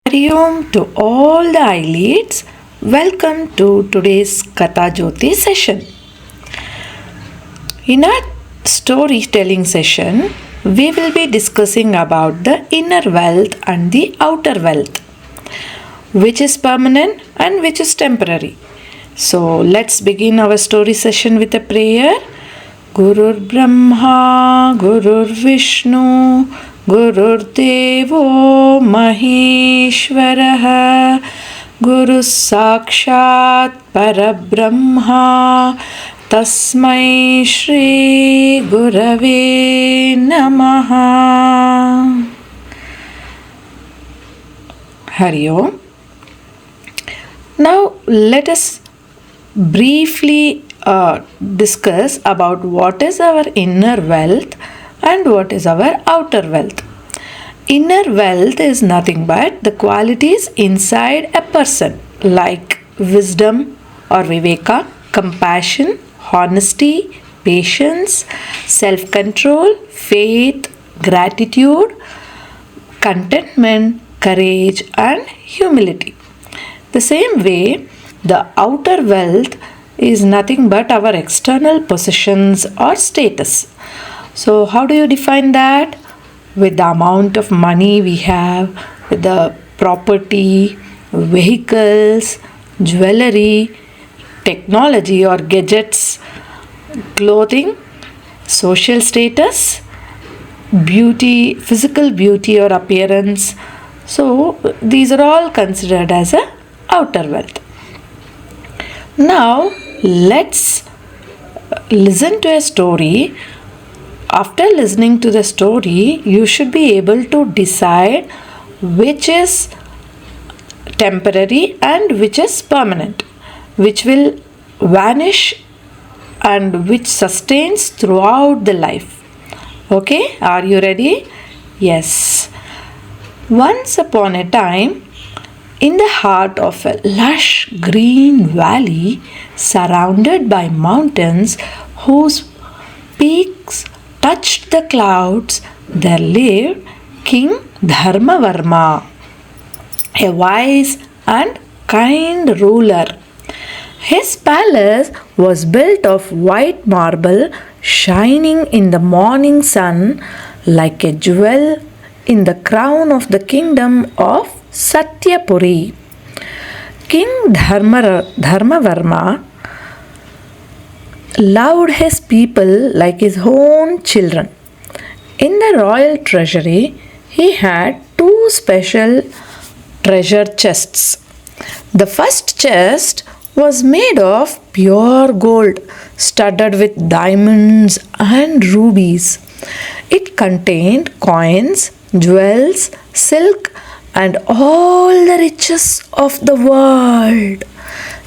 Hari Om to all the eyelids. Welcome to today's Katha Jyoti session. In our storytelling session, we will be discussing about the inner wealth and the outer wealth, which is permanent and which is temporary. So let's begin our story session with a prayer. Gurur Brahma, Gurur Vishnu, Gurur Devo Maheshwaraha, Guru Sakshat Parabrahma, Tasmai Shri Gurave Namaha. Hari Om. Now let us briefly discuss about what is our inner wealth and what is our outer wealth. Inner wealth is nothing but the qualities inside a person like wisdom or viveka, compassion, honesty, patience, self-control, faith, gratitude, contentment, courage and humility. The same way, the outer wealth is nothing but our external possessions or status. So how do you define that? With the amount of money we have, with the property, vehicles, jewelry, technology or gadgets, clothing, social status, beauty, physical beauty or appearance. So these are all considered as a outer wealth. Now let's listen to a story. After listening to the story, you should be able to decide which is temporary and which is permanent, which will vanish and which sustains throughout the life. Okay, are you ready? Yes. Once upon a time, in the heart of a lush green valley surrounded by mountains whose peaks touched the clouds, there lived King Dharmavarma, a wise and kind ruler. His palace was built of white marble, shining in the morning sun like a jewel in the crown of the kingdom of Satyapuri. King Dharmavarma loved his people like his own children. In the royal treasury, he had two special treasure chests. The first chest was made of pure gold, studded with diamonds and rubies. It contained coins, jewels, silk, and all the riches of the world.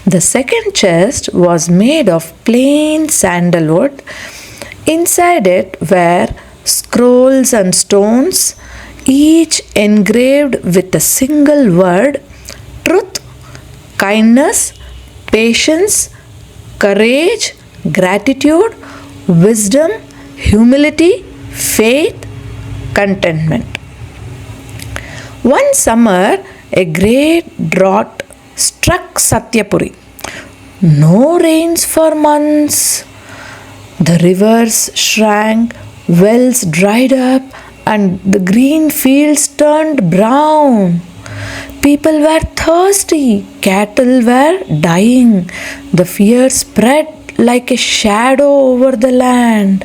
The second chest was made of plain sandalwood. Inside it were scrolls and stones, each engraved with a single word: truth, kindness, patience, courage, gratitude, wisdom, humility, faith, contentment. One summer, a great drought struck Satyapuri. No rains for months. The rivers shrank, wells dried up, and the green fields turned brown. People were thirsty, cattle were dying. The fear spread like a shadow over the land.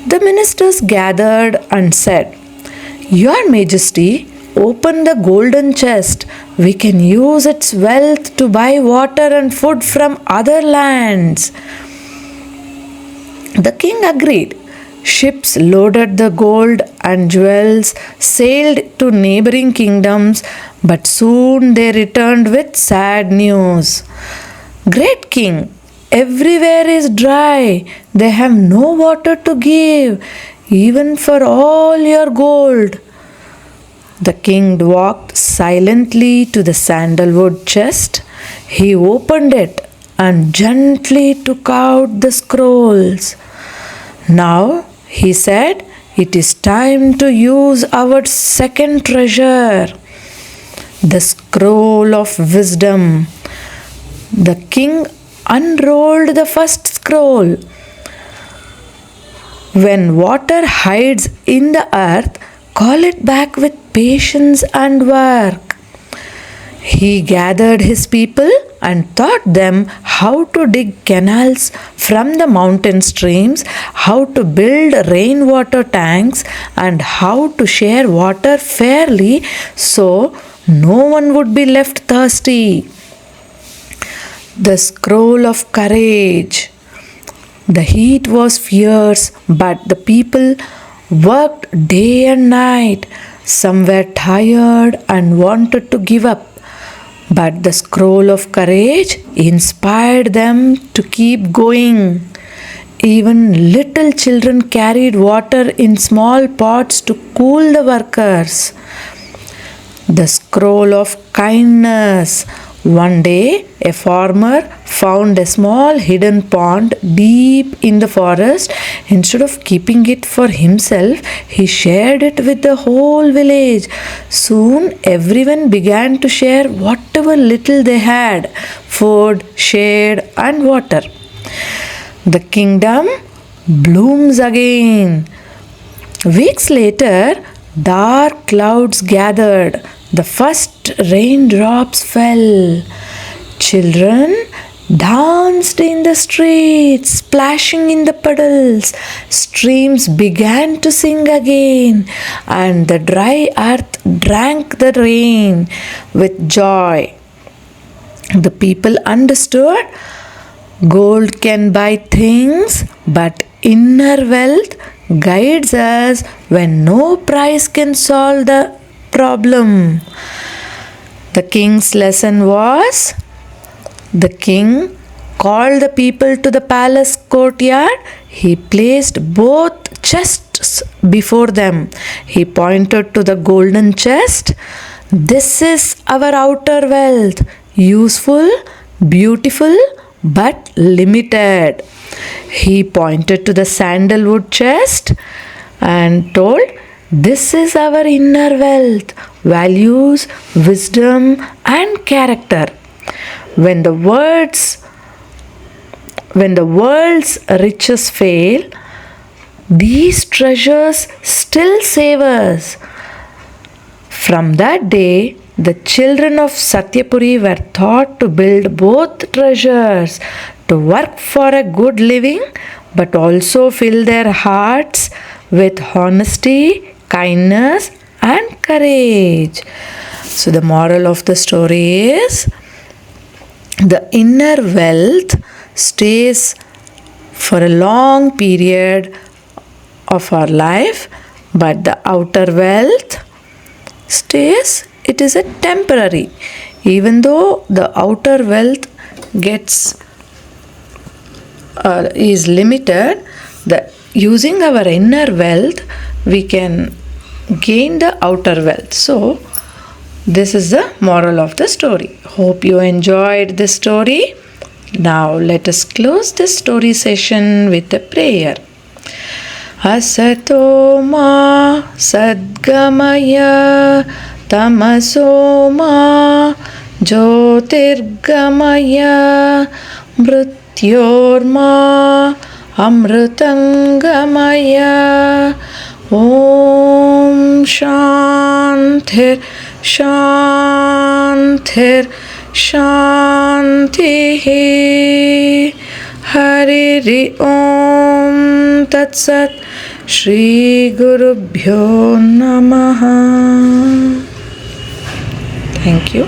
The ministers gathered and said, "Your Majesty, open the golden chest. We can use its wealth to buy water and food from other lands." The king agreed. Ships loaded the gold and jewels sailed to neighboring kingdoms, but soon they returned with sad news. "Great king, everywhere is dry. They have no water to give, even for all your gold." The king walked silently to the sandalwood chest. He opened it and gently took out the scrolls. "Now," he said, "it is time to use our second treasure." the scroll of wisdom. The king unrolled the first scroll. When water hides in the earth, call it back with patience and work. He gathered his people and taught them how to dig canals from the mountain streams, how to build rainwater tanks, and how to share water fairly so no one would be left thirsty. The scroll of courage. The heat was fierce, but the people worked day and night. Some were tired and wanted to give up, but the scroll of courage inspired them to keep going. Even little children carried water in small pots to cool the workers. The scroll of kindness. One day, a farmer found a small hidden pond deep in the forest. Instead of keeping it for himself, he shared it with the whole village. Soon, everyone began to share whatever little they had: food, shade, and water. The kingdom blooms again. Weeks later, dark clouds gathered. The first raindrops fell. Children danced in the streets, splashing in the puddles. Streams began to sing again, and the dry earth drank the rain with joy. The people understood gold can buy things, but inner wealth guides us when no price can solve the problem. The king's lesson was: the king called the people to the palace courtyard. He placed both chests before them. He pointed to the golden chest. This is our outer wealth, useful, beautiful, but limited. He pointed to the sandalwood chest and told, this is our inner wealth, values, wisdom, and character. When the world's riches fail, these treasures still save us. From that day, the children of Satyapuri were taught to build both treasures, to work for a good living, but also fill their hearts with honesty, kindness, and courage. So, the moral of the story is: the inner wealth stays for a long period of our life, but the outer wealth stays, it is a temporary. Even though the outer wealth is limited, using our inner wealth, we can gain the outer wealth. So, this is the moral of the story. Hope you enjoyed this story. Now, let us close this story session with a prayer. Asato ma sadgamaya tamaso ma jyotirgamaya mrityorma amrutangamaya. Om Shantir Shantir Shanti. Hari Om Tat Sat. Shri Gurubhyo Namaha. Thank you.